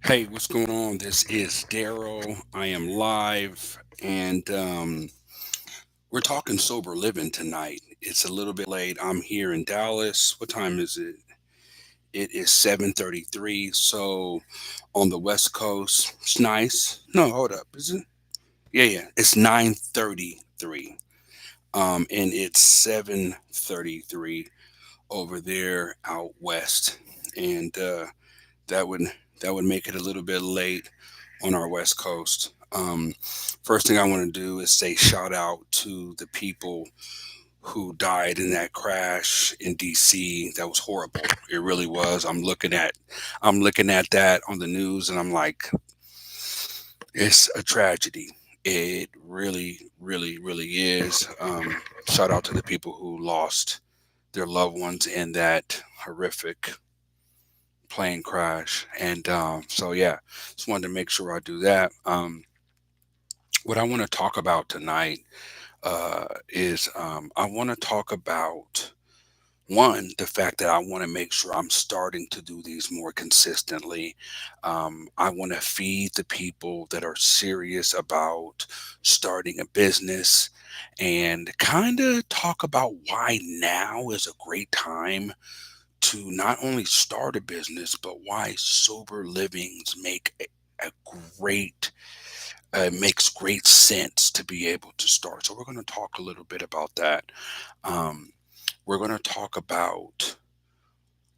Hey, what's going on? This is Daryl. I am live, and we're talking sober living tonight. It's a little bit late. I'm here in Dallas. What time is it? It is 7:33. So on the West Coast, it's nice. No, hold up. Is it? Yeah. It's 9:33. And it's 7:33 over there out west, and that would that would make it a little bit late on our West Coast. First thing I want to do is say shout out to the people who died in that crash in DC. That was horrible. It really was. I'm looking at that on the news and I'm like, it's a tragedy. It really, really, really is. Shout out to the people who lost their loved ones in that horrific plane crash. And so, yeah, just wanted to make sure I do that. What I want to talk about tonight is I want to talk about one, the fact that I want to make sure I'm starting to do these more consistently. I want to feed the people that are serious about starting a business and kind of talk about why now is a great time to not only start a business, but why sober livings make a great it makes great sense to be able to start. So we're going to talk a little bit about that. Um, we're going to talk about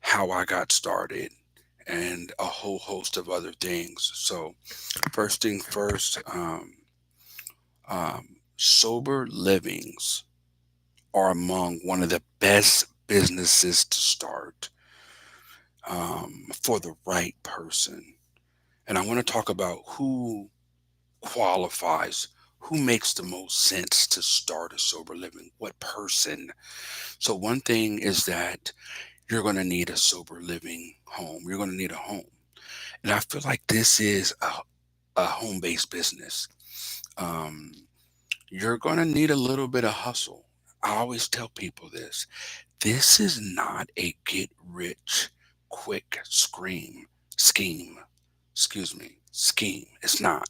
how I got started and a whole host of other things. So first thing first, sober livings are among one of the best businesses to start for the right person. And I want to talk about who qualifies, who makes the most sense to start a sober living, what person. So, one thing is that you're going to need a sober living home. You're going to need a home. And I feel like this is a home based business. Um, you're going to need a little bit of hustle. I always tell people this. This is not a get rich quick scheme. Excuse me, scheme. It's not.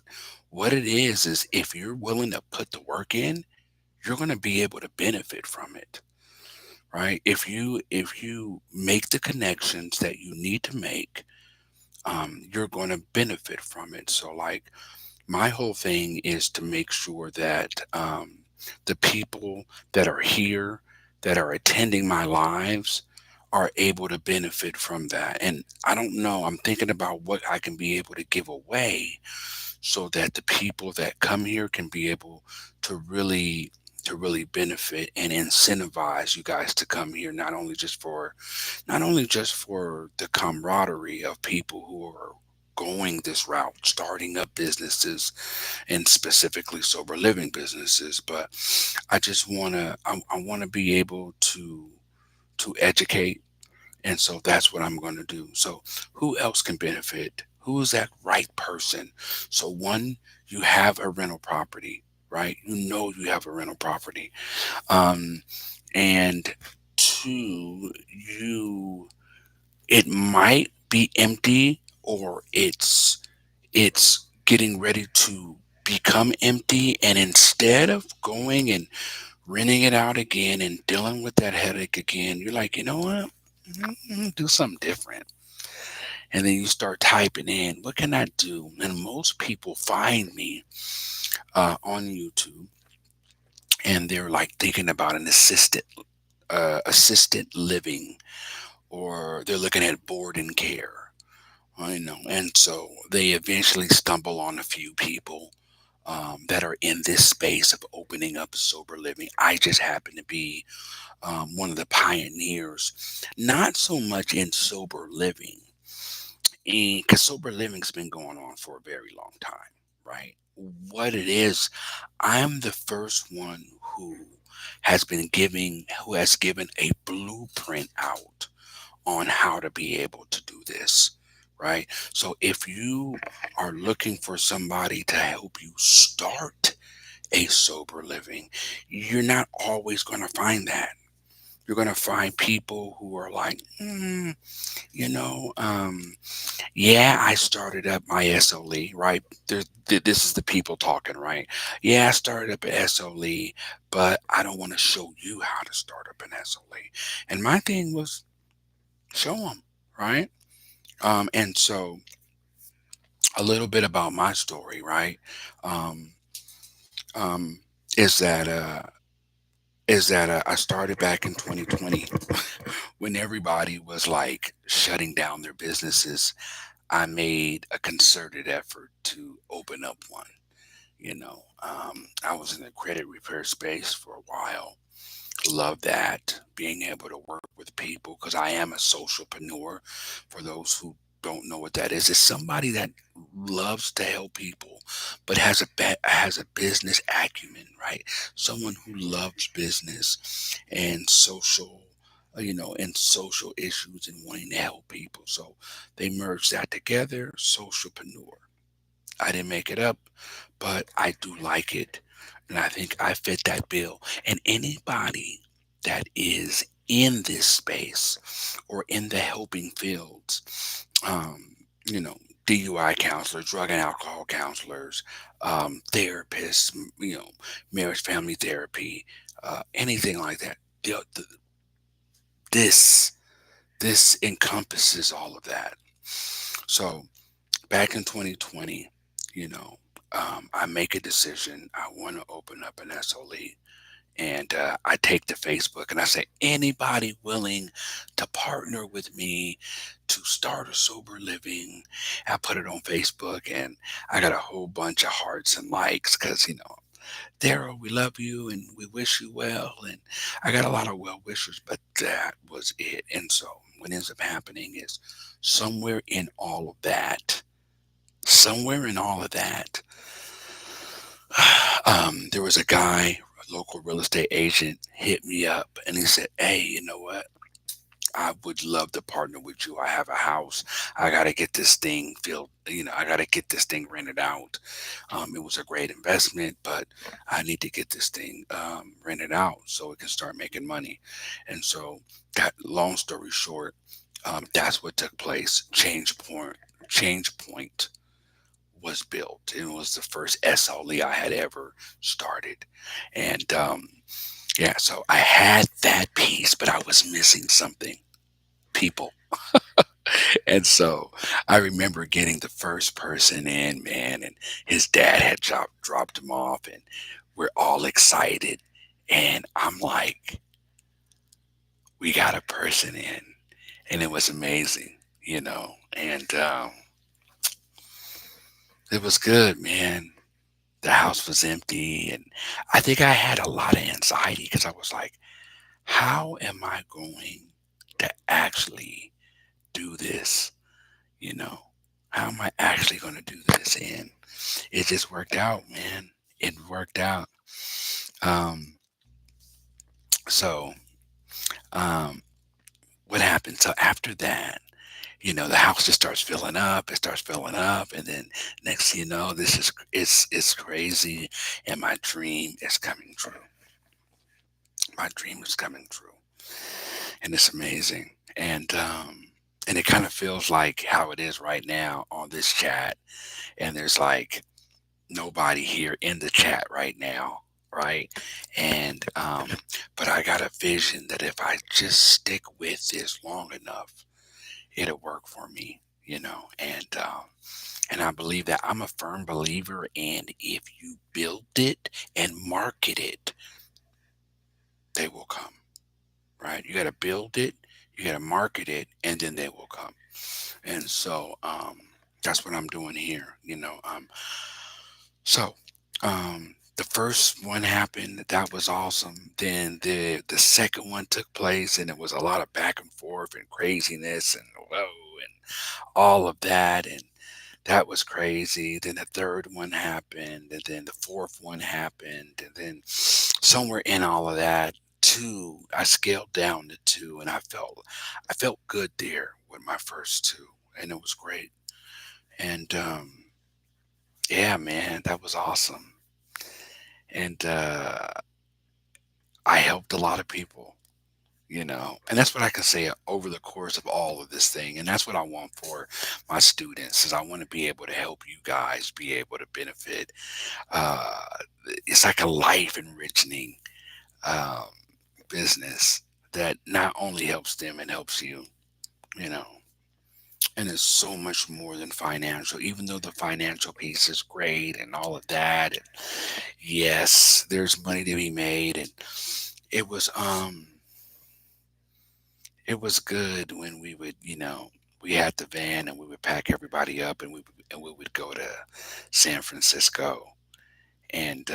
What it is if you're willing to put the work in, you're going to be able to benefit from it, right? If you make the connections that you need to make, you're going to benefit from it. So, like, my whole thing is to make sure that the people that are here, that are attending my lives, are able to benefit from that. And I don't know, I'm thinking about what I can be able to give away so that the people that come here can be able to really benefit and incentivize you guys to come here, not only just for the camaraderie of people who are going this route, starting up businesses and specifically sober living businesses, but I want to be able to educate, and so that's what I'm going to do. So, who else can benefit? Who is that right person? So, one, you have a rental property, right? You know you have a rental property. Um, and two, it might be empty or it's getting ready to become empty. And instead of going and renting it out again and dealing with that headache again, you're like, you know what? Do something different. And then you start typing in, what can I do? And most people find me on YouTube, and they're like thinking about an assisted living, or they're looking at board and care. I know. And so they eventually stumble on a few people that are in this space of opening up sober living. I just happen to be one of the pioneers, not so much in sober living, because sober living's been going on for a very long time, right? What it is, I'm the first one who has given a blueprint out on how to be able to do this, right? So if you are looking for somebody to help you start a sober living, you're not always going to find that. You're going to find people who are like, you know, yeah, I started up my SOE, right? This is the people talking, right? Yeah, I started up an SOE, but I don't want to show you how to start up an SOE. And my thing was show them, right? And so a little bit about my story, right? Um, um, is that I started back in 2020 when everybody was like shutting down their businesses. I made a concerted effort to open up one. I was in the credit repair space for a while. Love that, being able to work with people because I am a socialpreneur. For those who don't know what that is, it's somebody that loves to help people, but has a business acumen, right? Someone who loves business and and social issues and wanting to help people. So they merged that together, socialpreneur. I didn't make it up, but I do like it. And I think I fit that bill. And anybody that is in this space or in the helping fields, um, you know, DUI counselors, drug and alcohol counselors, therapists, marriage family therapy, anything like that. The, this this encompasses all of that. So back in 2020, you know, I make a decision. I want to open up an SOE. And I take to Facebook and I say, anybody willing to partner with me to start a sober living? I put it on Facebook and I got a whole bunch of hearts and likes because, Daryl, we love you and we wish you well. And I got a lot of well wishers, but that was it. And so what ends up happening is somewhere in all of that, somewhere in all of that, there was a guy, a local real estate agent, hit me up and he said, "Hey, you know what? I would love to partner with you. I have a house. I got to get this thing filled. I got to get this thing rented out. It was a great investment, but I need to get this thing rented out so it can start making money." And so, that long story short, that's what took place. Change Point was built. It was the first SLE I had ever started. And yeah, so I had that piece, but I was missing something, people. And so I remember getting the first person in, man, and his dad had dropped him off, and we're all excited. And I'm like, we got a person in. And it was amazing. And it was good, man. The house was empty. And I think I had a lot of anxiety because I was like, how am I going to actually do this? You know, how am I actually going to do this? And it just worked out, man. It worked out. Um, so, um, what happened? So after that, the house just starts filling up. It starts filling up, and then next thing you know, this is it's crazy, and my dream is coming true. My dream is coming true, and it's amazing. And it kind of feels like how it is right now on this chat, and there's like nobody here in the chat right now, right? And but I got a vision that if I just stick with this long enough, it'll work for me, and I believe that. I'm a firm believer in if you build it and market it, they will come, right? You got to build it, you got to market it, and then they will come. And so that's what I'm doing here, So, the first one happened. That was awesome. Then the second one took place, and it was a lot of back and forth and craziness and whoa and all of that, and that was crazy. Then the third one happened, and then the fourth one happened, and then somewhere in all of that, two, I scaled down to two, and I felt good there with my first two, and it was great. And yeah, man, that was awesome. And I helped a lot of people. And that's what I can say over the course of all of this thing. And that's what I want for my students is I want to be able to help you guys be able to benefit. Uh, it's like a life enriching um, business that not only helps them and helps you, you know, and it's so much more than financial, even though the financial piece is great and all of that. And yes, there's money to be made. And it was, um, it was good when we had the van and we would pack everybody up and we would go to San Francisco and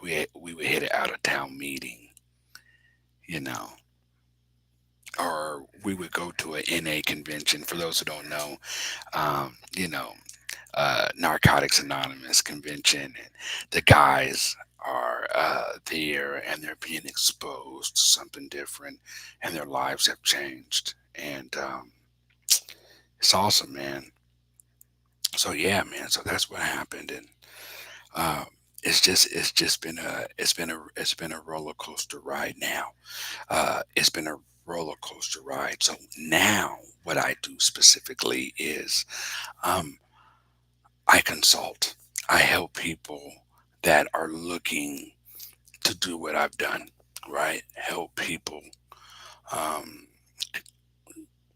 we would hit an out of town meeting, you know, or we would go to a NA convention. For those who don't know, um, you know, Narcotics Anonymous convention, and the guys are there and they're being exposed to something different, and their lives have changed, and it's awesome, man. So yeah, man. So that's what happened, and um, it's been a roller coaster ride now. It's been a roller coaster ride. So now what I do specifically is um, I consult. I help people that are looking to do what I've done, right? Help people, um,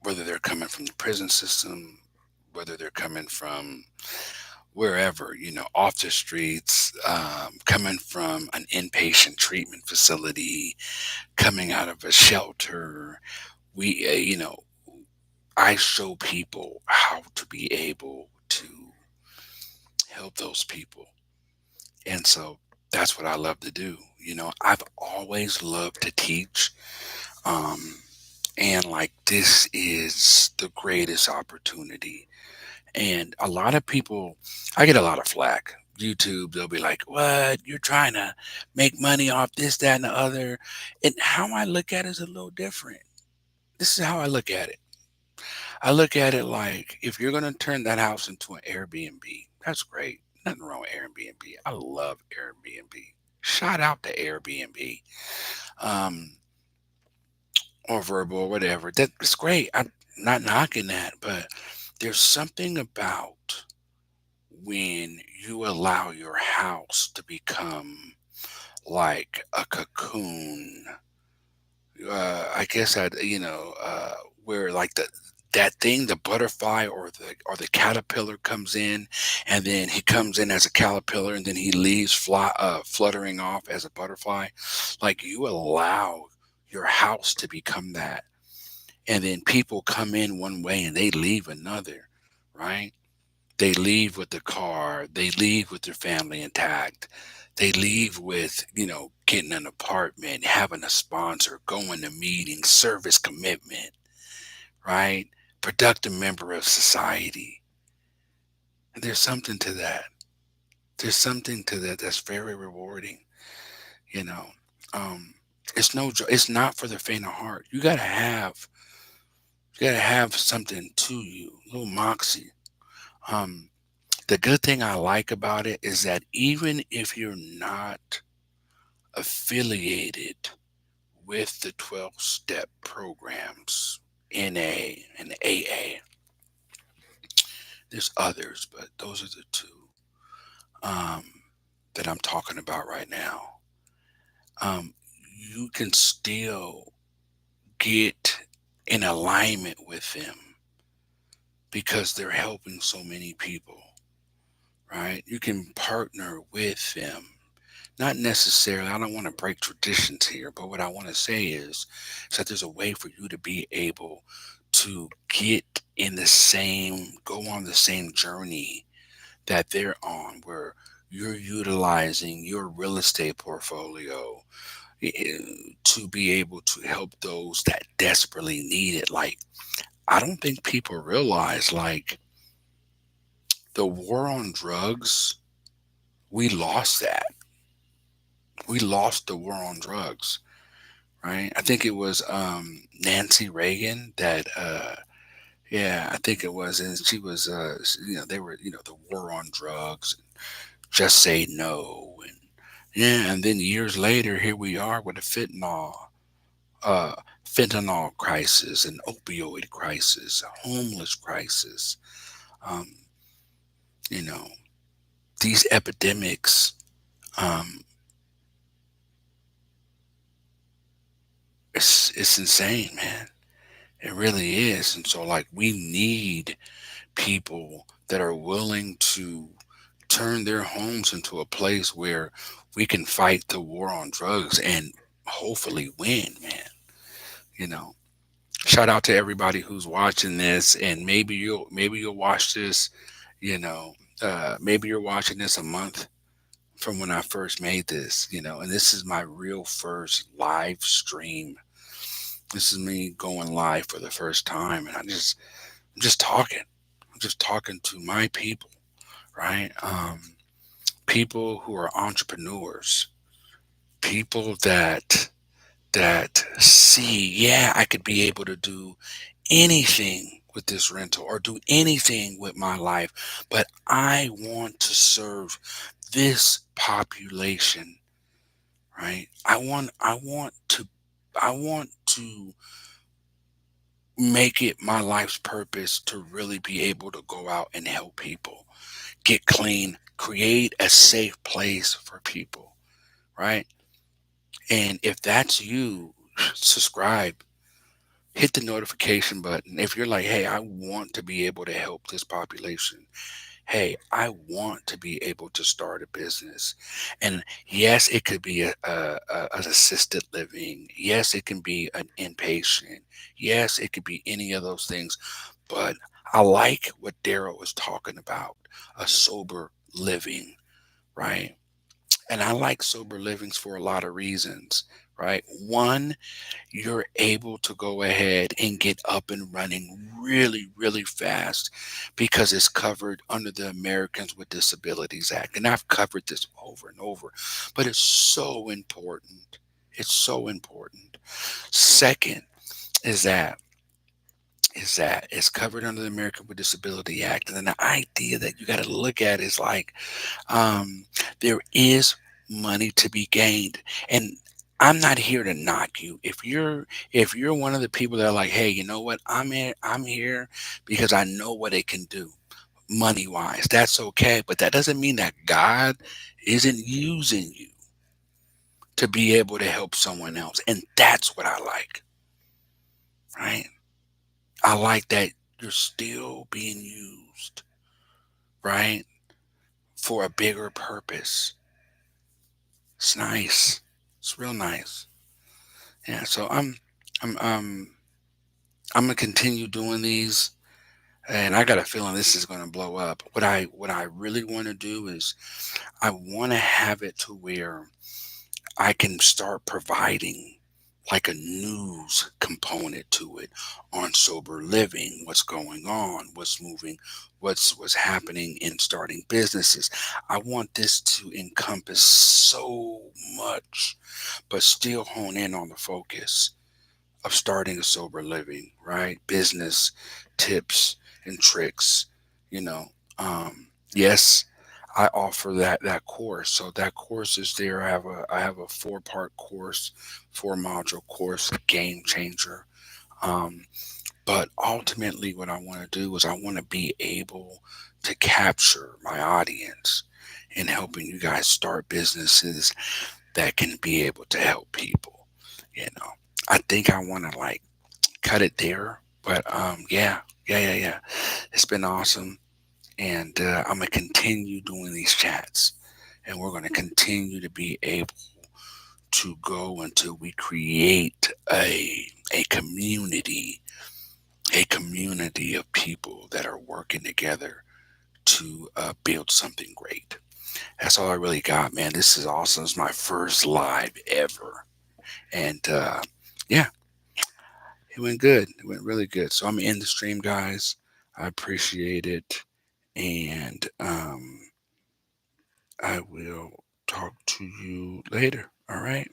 whether they're coming from the prison system, whether they're coming from wherever, off the streets, coming from an inpatient treatment facility, coming out of a shelter. I show people how to be able to help those people. And so that's what I love to do. I've always loved to teach. Um, and like this is the greatest opportunity. And a lot of people, I get a lot of flack. YouTube, they'll be like, "What? You're trying to make money off this, that, and the other." And how I look at it is a little different. This is how I look at it. I look at it like if you're going to turn that house into an Airbnb, that's great. Nothing wrong with Airbnb. I love Airbnb. Shout out to Airbnb, um, or Verbal or whatever. That's great. I'm not knocking that, but there's something about when you allow your house to become like a cocoon. I guess where like that thing, the butterfly or the caterpillar comes in, and then he comes in as a caterpillar, and then he leaves fluttering off as a butterfly. Like you allow your house to become that, and then people come in one way and they leave another, right? They leave with the car, they leave with their family intact. They leave with, getting an apartment, having a sponsor, going to meetings, service commitment, right? Productive member of society. And there's something to that. There's something to that that's very rewarding, you know. Um, it's not for the faint of heart. You gotta have something to you, a little moxie. Um, the good thing I like about it is that even if you're not affiliated with the 12 step programs, NA and AA, there's others, but those are the two um, that I'm talking about right now. Um, you can still get in alignment with them because they're helping so many people, right? You can partner with them. Not necessarily, I don't want to break traditions here, but what I want to say is that there's a way for you to be able to go on the same journey that they're on, where you're utilizing your real estate portfolio eh, to be able to help those that desperately need it. Like, I don't think people realize, like, the war on drugs, we lost that. We lost the war on drugs, right? I think it was Nancy Reagan that yeah, I think it was, and she was they were, the war on drugs, just say no, and yeah, and then years later here we are with the fentanyl uh, fentanyl crisis, an opioid crisis, a homeless crisis. Um, you know, these epidemics, um, it's insane, man. It really is. And so, like, we need people that are willing to turn their homes into a place where we can fight the war on drugs and hopefully win, man. You know, shout out to everybody who's watching this, and maybe you'll watch this. You know, maybe you're watching this a month from when I first made this. And this is my real first live stream. This is me going live for the first time, and I'm just talking. I'm just talking to my people, right? People who are entrepreneurs, people that see, yeah, I could be able to do anything with this rental or do anything with my life, but I want to serve this population, right? I want to make it my life's purpose to really be able to go out and help people get clean, create a safe place for people, right? And if that's you, subscribe, hit the notification button. If you're like, hey, I want to be able to help this population. Hey, I want to be able to start a business. And yes, it could be an assisted living. Yes, it can be an inpatient. Yes, it could be any of those things. But I like what Daryl was talking about, a sober living, right? And I like sober livings for a lot of reasons, right? One, you're able to go ahead and get up and running really, really fast because it's covered under the Americans with Disabilities Act. And I've covered this over and over, but it's so important. It's so important. Second is that it's covered under the American with Disability Act. And then the idea that you got to look at is like, um, there is money to be gained. And I'm not here to knock you. If you're one of the people that are like, hey, you know what? I'm here because I know what it can do money wise. That's okay. But that doesn't mean that God isn't using you to be able to help someone else. And that's what I like, right? I like that you're still being used, right? For a bigger purpose. It's nice. It's real nice. Yeah, so I'm I'm gonna continue doing these, and I got a feeling this is gonna blow up. What I really want to do is I want to have it to where I can start providing like a news component to it on sober living, what's going on, what's moving, what's happening in starting businesses. I want this to encompass so much, but still hone in on the focus of starting a sober living, right? Business tips and tricks, you know. Yes, I offer that course. So that course is there. I have a 4-part course, 4-module course, game changer. Um, but ultimately, what I want to do is I want to be able to capture my audience in helping you guys start businesses that can be able to help people. You know, I think I want to like cut it there. But yeah, yeah, yeah, yeah. It's been awesome, and I'm gonna continue doing these chats, and we're gonna continue to be able to go until we create a community, a community of people that are working together to build something great. That's all I really got, man. This is awesome. It's my first live ever, and yeah, it went good. It went really good. So I'm in the stream, guys. I appreciate it. And I will talk to you later. All right.